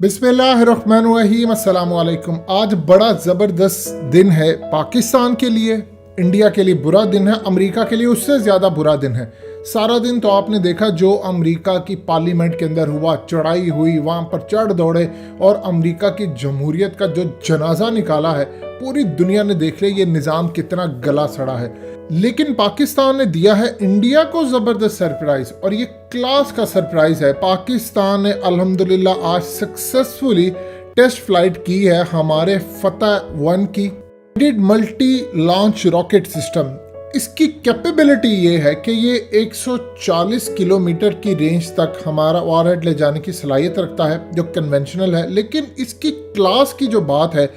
बिस्मिल्लाहिर्रहमानिर्रहीम, अस्सलाम वालेकुम। आज बड़ा ज़बरदस्त दिन है पाकिस्तान के लिए, इंडिया के लिए बुरा दिन है, अमेरिका के लिए उससे ज़्यादा बुरा दिन है। सारा दिन तो आपने देखा जो अमेरिका की पार्लियामेंट के अंदर हुआ, चढ़ाई हुई, वहाँ पर चढ़ दौड़े और अमेरिका की जमहूरियत का जो जनाजा निकाला है, पूरी दुनिया ने देख लिया ये निज़ाम कितना गला सड़ा है। लेकिन पाकिस्तान ने दिया है इंडिया को ज़बरदस्त सरप्राइज़, और ये क्लास का सरप्राइज़ है। पाकिस्तान ने अल्हम्दुलिल्लाह आज सक्सेसफुली टेस्ट फ्लाइट की है हमारे फतह 1 की मल्टी लॉन्च रॉकेट सिस्टम। इसकी कैपेबिलिटी ये है कि ये 140 किलोमीटर की रेंज तक हमारा वॉरहेड ले जाने की सलाहियत रखता है, जो कन्वेंशनल है। लेकिन इसकी क्लास की जो बात है,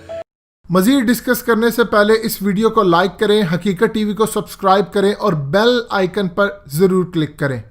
मज़ीद डिस्कस करने से पहले इस वीडियो को लाइक करें, हकीकत टीवी को सब्सक्राइब करें और बेल आइकन पर ज़रूर क्लिक करें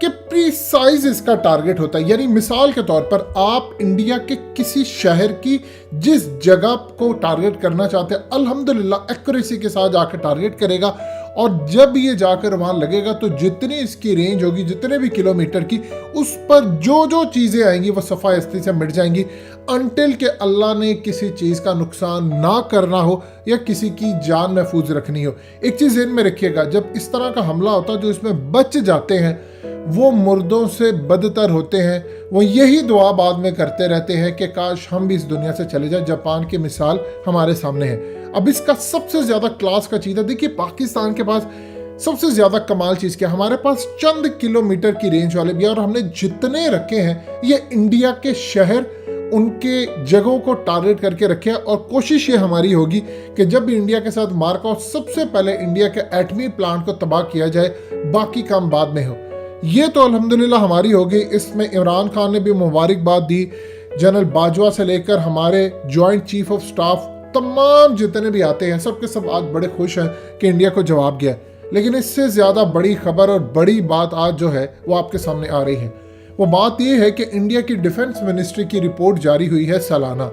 कि प्रीसाइज इसका टारगेट होता है। यानी मिसाल के तौर पर आप इंडिया के किसी शहर की जिस जगह को टारगेट करना चाहते हैं, अल्हम्दुलिल्लाह एक्यूरेसी के साथ जाकर टारगेट करेगा, और जब ये जाकर वहाँ लगेगा तो जितनी इसकी रेंज होगी, जितने भी किलोमीटर की, उस पर जो जो चीज़ें आएंगी वो सफ़ाई से मिट जाएंगी, अनटिल के अल्लाह ने किसी चीज़ का नुकसान ना करना हो या किसी की जान महफूज रखनी हो। एक चीज़ ज़हन में रखिएगा, जब इस तरह का हमला होता है जो इसमें बच जाते हैं वो मुर्दों से बदतर होते हैं। वो यही दुआ बाद में करते रहते हैं कि काश हम भी इस दुनिया से चले जाए। जापान की मिसाल हमारे सामने है। अब इसका सबसे ज़्यादा क्लास का चीज़ है, देखिए पाकिस्तान के पास सबसे ज़्यादा कमाल चीज़ क्या, हमारे पास चंद किलोमीटर की रेंज वाले भी, और हमने जितने रखे हैं ये इंडिया के शहर, उनके जगहों को टारगेट करके रखे हैं। और कोशिश ये हमारी होगी कि जब भी इंडिया के साथ मार का, सबसे पहले इंडिया के एटमी प्लांट को तबाह किया जाए, बाकी काम बाद में हो। ये तो अल्हम्दुलिल्लाह हमारी होगी। इसमें इमरान खान ने भी मुबारकबाद दी, जनरल बाजवा से लेकर हमारे जॉइंट चीफ ऑफ स्टाफ, तमाम जितने भी आते हैं सबके सब आज बड़े खुश हैं कि इंडिया को जवाब गया। लेकिन इससे ज़्यादा बड़ी खबर और बड़ी बात आज जो है वो आपके सामने आ रही है। वो बात ये है कि इंडिया की डिफेंस मिनिस्ट्री की रिपोर्ट जारी हुई है सालाना,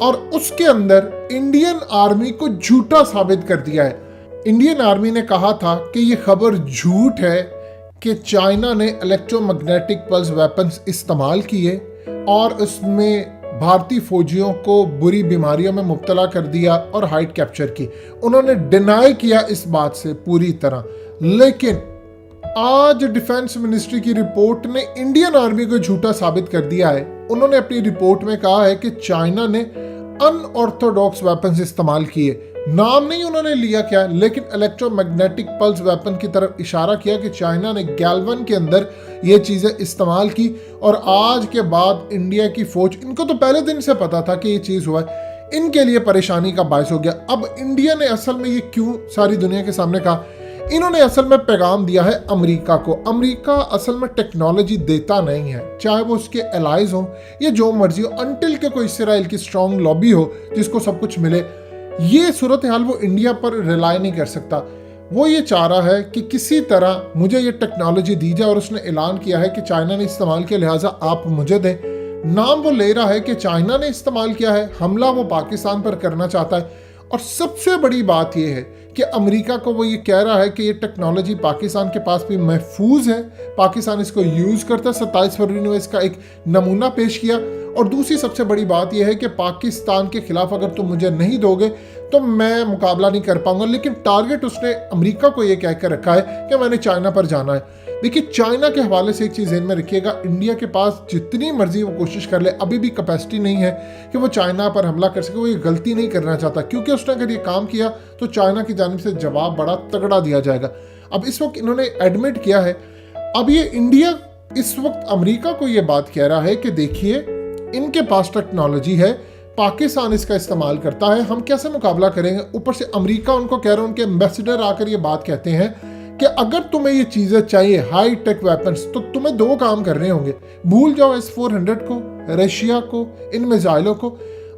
और उसके अंदर इंडियन आर्मी को झूठा साबित कर दिया है। इंडियन आर्मी ने कहा था कि ये खबर झूठ है कि चाइना ने इलेक्ट्रोमैग्नेटिक पल्स वेपन्स इस्तेमाल किए और उसमें भारतीय फौजियों को बुरी बीमारियों में मुब्तला कर दिया और हाइट कैप्चर की। उन्होंने डिनाई किया इस बात से पूरी तरह। लेकिन आज डिफेंस मिनिस्ट्री की रिपोर्ट ने इंडियन आर्मी को झूठा साबित कर दिया है। उन्होंने अपनी रिपोर्ट में कहा है कि चाइना ने अनऑर्थोडॉक्स वेपन्स इस्तेमाल किए। नाम नहीं उन्होंने लिया क्या, लेकिन इलेक्ट्रोमैग्नेटिक पल्स वेपन की तरफ इशारा किया कि चाइना ने गैल्वन के अंदर ये चीज़ें इस्तेमाल की। और आज के बाद इंडिया की फौज, इनको तो पहले दिन से पता था कि ये चीज़ हुआ है, इनके लिए परेशानी का बायस हो गया। अब इंडिया ने असल में ये क्यों सारी दुनिया के सामने कहा, इन्होंने असल में पैगाम दिया है अमेरिका को। अमेरिका असल में टेक्नोलॉजी देता नहीं है, चाहे वो उसके एलाइज हो या जो मर्जी हो, अनटिल के कोई इसराइल की स्ट्रॉन्ग लॉबी हो जिसको सब कुछ मिले। ये सूरत हाल वो इंडिया पर रिलाई नहीं कर सकता। वो ये चाह रहा है कि किसी तरह मुझे ये टेक्नोलॉजी दी जाए, और उसने ऐलान किया है कि चाइना ने इस्तेमाल किया, लिहाजा आप मुझे दें। नाम वो ले रहा है कि चाइना ने इस्तेमाल किया है, हमला वो पाकिस्तान पर करना चाहता है। और सबसे बड़ी बात यह है कि अमेरिका को वो ये कह रहा है कि ये टेक्नोलॉजी पाकिस्तान के पास भी महफूज है, पाकिस्तान इसको यूज़ करता है। 27 फरवरी ने इसका एक नमूना पेश किया। और दूसरी सबसे बड़ी बात यह है कि पाकिस्तान के खिलाफ अगर तुम मुझे नहीं दोगे तो मैं मुकाबला नहीं कर पाऊंगा। लेकिन टारगेट उसने अमेरिका को ये कह कर रखा है कि मैंने चाइना पर जाना है। देखिए, चाइना के हवाले से एक चीज़ ध्यान में रखिएगा, इंडिया के पास जितनी मर्जी वो कोशिश कर ले, अभी भी कैपेसिटी नहीं है कि वो चाइना पर हमला कर सके। वो ये गलती नहीं करना चाहता, क्योंकि उसने अगर ये काम किया तो चाइना की जानिब से जवाब बड़ा तगड़ा दिया जाएगा। अब इस वक्त इन्होंने एडमिट किया है। अब ये इंडिया इस वक्त अमेरिका को ये बात कह रहा है कि देखिए इनके पास टेक्नोलॉजी है, पाकिस्तान इसका इस्तेमाल करता है, हम कैसे मुकाबला करेंगे। ऊपर से अमेरिका उनको कह रहे हैं, उनके एम्बेसडर आकर ये बात कहते हैं कि अगर तुम्हें ये चीज़ें चाहिए, हाई टेक वेपन्स, तो तुम्हें दो काम करने होंगे। भूल जाओ S-400 को, रशिया को, इन मिसाइलों को।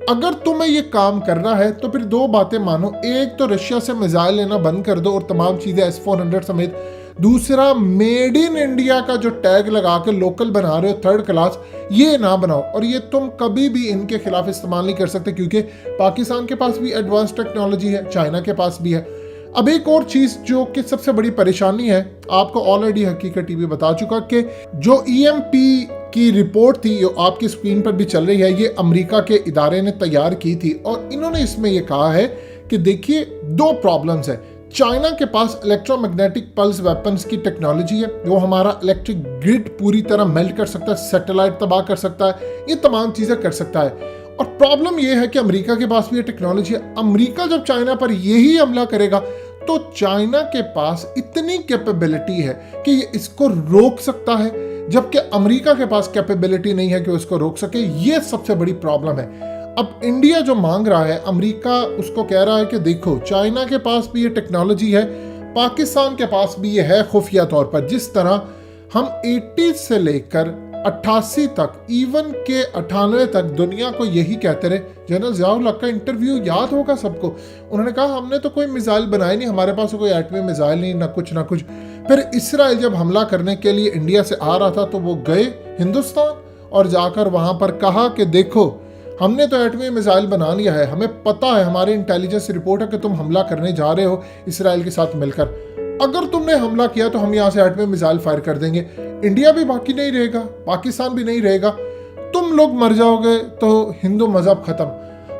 अगर तुम्हें ये काम करना है तो फिर दो बातें मानो, एक तो रशिया से मिसाइल लेना बंद कर दो और तमाम चीज़ें S-400 समेत। दूसरा, मेड इन इंडिया का जो टैग लगा के लोकल बना रहे हो थर्ड क्लास, ये ना बनाओ। और ये तुम कभी भी इनके खिलाफ इस्तेमाल नहीं कर सकते, क्योंकि पाकिस्तान के पास भी एडवांस टेक्नोलॉजी है, चाइना के पास भी है। अब एक और चीज़ जो कि सबसे बड़ी परेशानी है, आपको ऑलरेडी हकीकत टीवी बता चुका कि जो EMP की रिपोर्ट थी, जो आपकी स्क्रीन पर भी चल रही है, ये अमेरिका के इदारे ने तैयार की थी और इन्होंने इसमें ये कहा है कि देखिए दो प्रॉब्लम्स है। चाइना के पास इलेक्ट्रोमैग्नेटिक पल्स वेपन्स की टेक्नोलॉजी है, वो हमारा इलेक्ट्रिक ग्रिड पूरी तरह मेल्ट कर सकता है, सैटेलाइट तबाह कर सकता है, ये तमाम चीज़ें कर सकता है। और प्रॉब्लम ये है कि अमेरिका के पास भी ये टेक्नोलॉजी है। अमेरिका जब चाइना पर यही हमला करेगा तो चाइना के पास इतनी कैपेबिलिटी है कि ये इसको रोक सकता है, जबकि अमेरिका के पास कैपेबिलिटी नहीं है कि वो इसको रोक सके। ये सबसे बड़ी प्रॉब्लम है। अब इंडिया जो मांग रहा है, अमेरिका उसको कह रहा है कि देखो चाइना के पास भी ये टेक्नोलॉजी है, पाकिस्तान के पास भी ये है खुफिया तौर पर। जिस तरह हम 80 से लेकर 88 तक, इवन के 98 तक दुनिया को यही कहते रहे। जनरल ज़ियाउल हक का इंटरव्यू याद होगा सबको, उन्होंने कहा हमने तो कोई मिसाइल बनाई नहीं, हमारे पास कोई एटमी मिसाइल नहीं, ना कुछ। फिर इसराइल जब हमला करने के लिए इंडिया से आ रहा था तो वो गए हिंदुस्तान और जाकर वहां पर कहा कि देखो हमने तो एटमी मिसाइल बना लिया है, हमें पता है, हमारी इंटेलिजेंस रिपोर्ट है कि तुम हमला करने जा रहे हो इसराइल के साथ मिलकर, अगर तुमने हमला किया तो हम यहाँ से एटमी मिसाइल फायर कर देंगे, इंडिया भी बाकी नहीं रहेगा, पाकिस्तान भी नहीं रहेगा, तुम लोग मर जाओगे तो हिंदू मजहब खत्म,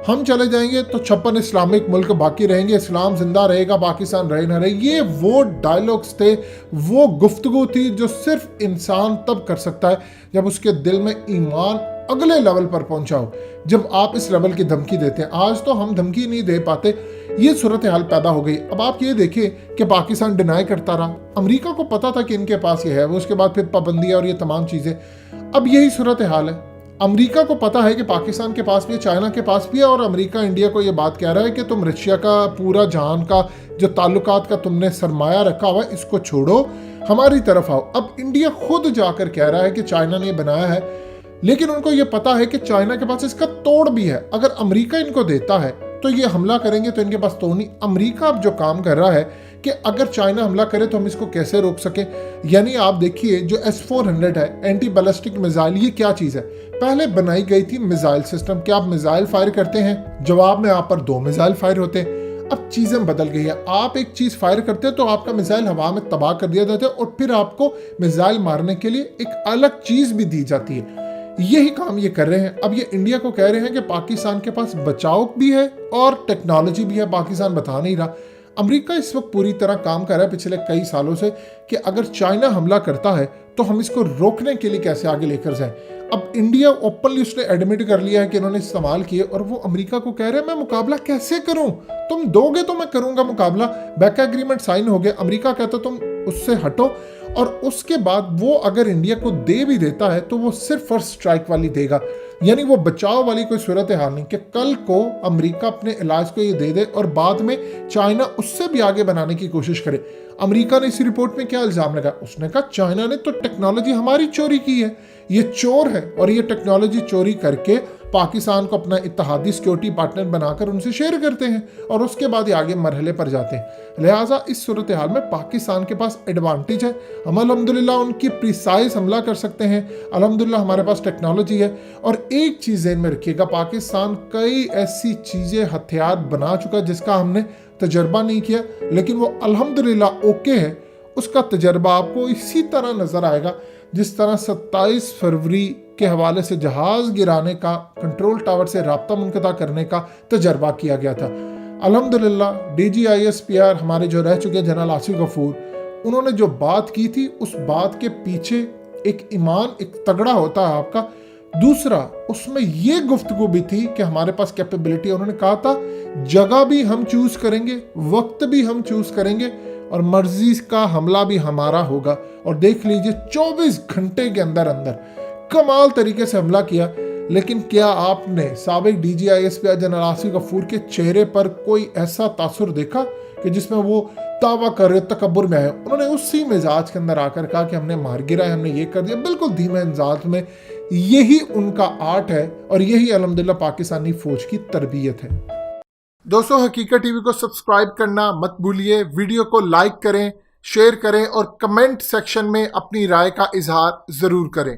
हम चले जाएंगे तो 56 इस्लामिक मुल्क बाकी रहेंगे, इस्लाम जिंदा रहेगा, पाकिस्तान रहे ना रहे। ये वो डायलॉग्स थे, वो गुफ्तगू थी जो सिर्फ इंसान तब कर सकता है जब उसके दिल में ईमान अगले लेवल पर पहुंचा हो, जब आप इस लेवल की धमकी देते हैं। आज तो हम धमकी नहीं दे पाते, ये सूरत हाल पैदा हो गई। अब आप ये देखिए कि पाकिस्तान डिनाई करता रहा, अमेरिका को पता था कि इनके पास ये है, वो उसके बाद फिर पाबंदियां और ये तमाम चीज़ें। अब यही सूरत हाल है, अमेरिका को पता है कि पाकिस्तान के पास भी है, चाइना के पास भी है, और अमेरिका इंडिया को ये बात कह रहा है कि तुम रशिया का पूरा जहान का जो ताल्लुकात का तुमने सरमाया रखा हुआ है इसको छोड़ो, हमारी तरफ आओ। अब इंडिया खुद जाकर कह रहा है कि चाइना ने बनाया है, लेकिन उनको ये पता है कि चाइना के पास इसका तोड़ भी है। अगर अमेरिका इनको देता है तो ये हमला करेंगे, तो इनके पास तोड़ नहीं। अमेरिका अब जो काम कर रहा है कि अगर चाइना हमला करे तो हम इसको कैसे रोक सके। यानी आप देखिए जो S-400 है, एंटी बैलिस्टिक मिसाइल, ये क्या चीज़ है? पहले बनाई गई थी मिसाइल सिस्टम कि आप मिसाइल फायर करते हैं, जवाब में आप पर 2 मिसाइल फायर होते हैं। अब चीज़ें बदल गई है, आप एक चीज़ फायर करते हैं तो आपका मिसाइल हवा में तबाह कर दिया जाता है और फिर आपको मिसाइल मारने के लिए एक अलग चीज़ भी दी जाती है। यही काम ये कर रहे हैं। अब ये इंडिया को कह रहे हैं कि पाकिस्तान के पास बचाव भी है और टेक्नोलॉजी भी है, पाकिस्तान बता नहीं रहा। अमेरिका इस वक्त पूरी तरह काम कर रहा है पिछले कई सालों से कि अगर चाइना हमला करता है तो हम इसको रोकने के लिए कैसे आगे लेकर जाएं। अब इंडिया ओपनली उसने एडमिट कर लिया है कि इन्होंने इस्तेमाल किए, और वो अमेरिका को कह रहे हैं मैं मुकाबला कैसे करूं, तुम दोगे तो मैं करूंगा मुकाबला। बैक एग्रीमेंट साइन हो गया, अमेरिका कहता तुम उससे हटो, और उसके बाद वो अगर इंडिया को दे भी देता है तो वो सिर्फ फर्स्ट स्ट्राइक वाली देगा, यानी वो बचाव वाली कोई सूरत हाल नहीं कि कल को अमेरिका अपने इलाज को ये दे दे और बाद में चाइना उससे भी आगे बनाने की कोशिश करे। अमेरिका ने इस रिपोर्ट में क्या इल्जाम लगा? उसने कहा चाइना ने तो टेक्नोलॉजी हमारी चोरी की है, ये चोर है और ये टेक्नोलॉजी चोरी करके पाकिस्तान को अपना इत्तेहादी सिक्योरिटी पार्टनर बनाकर उनसे शेयर करते हैं और उसके बाद ये आगे मरहले पर जाते हैं। लिहाजा इस सूरत हाल में पाकिस्तान के पास एडवांटेज है, हम अल्हम्दुलिल्लाह उनकी प्रिसाइज हमला कर सकते हैं, अल्हम्दुलिल्लाह हमारे पास टेक्नोलॉजी है। और एक चीज़ ध्यान में रखिएगा, पाकिस्तान कई ऐसी चीज़ें हथियार बना चुका है जिसका हमने तजर्बा नहीं किया, लेकिन वो अल्हम्दुलिल्लाह ओके है। उसका तजर्बा आपको इसी तरह नज़र आएगा जिस तरह 27 फरवरी के हवाले से जहाज़ गिराने का, कंट्रोल टावर से राब्ता मुनक़ता करने का तजर्बा किया गया था। अल्हम्दुलिल्लाह DGISPR हमारे जो रह चुके जनरल आसिफ गफूर, उन्होंने जो बात की थी उस बात के पीछे एक ईमान, एक तगड़ा होता है आपका। दूसरा, उसमें ये गुफ्तगू भी थी कि हमारे पास कैपेबिलिटी है। उन्होंने कहा था जगह भी हम चूज करेंगे, वक्त भी हम चूज करेंगे और मर्जी का हमला भी हमारा होगा। और देख लीजिए 24 घंटे के अंदर अंदर कमाल तरीके से हमला किया। लेकिन क्या आपने साबिक DGISPR जनरल आसिफ गफूर के चेहरे पर कोई ऐसा तासुर देखा कि जिसमें वो दावा कर रहे, तकब्बुर में है? उन्होंने उसी मिजाज के अंदर आकर कहा कि हमने मार गिराया, हमने ये कर दिया, बिल्कुल धीमे अंदाज में। यही उनका आर्ट है और यही अल्हम्दुलिल्लाह पाकिस्तानी फौज की तरबियत है। दोस्तों, हकीकत टीवी को सब्सक्राइब करना मत भूलिए, वीडियो को लाइक करें, शेयर करें और कमेंट सेक्शन में अपनी राय का इजहार जरूर करें।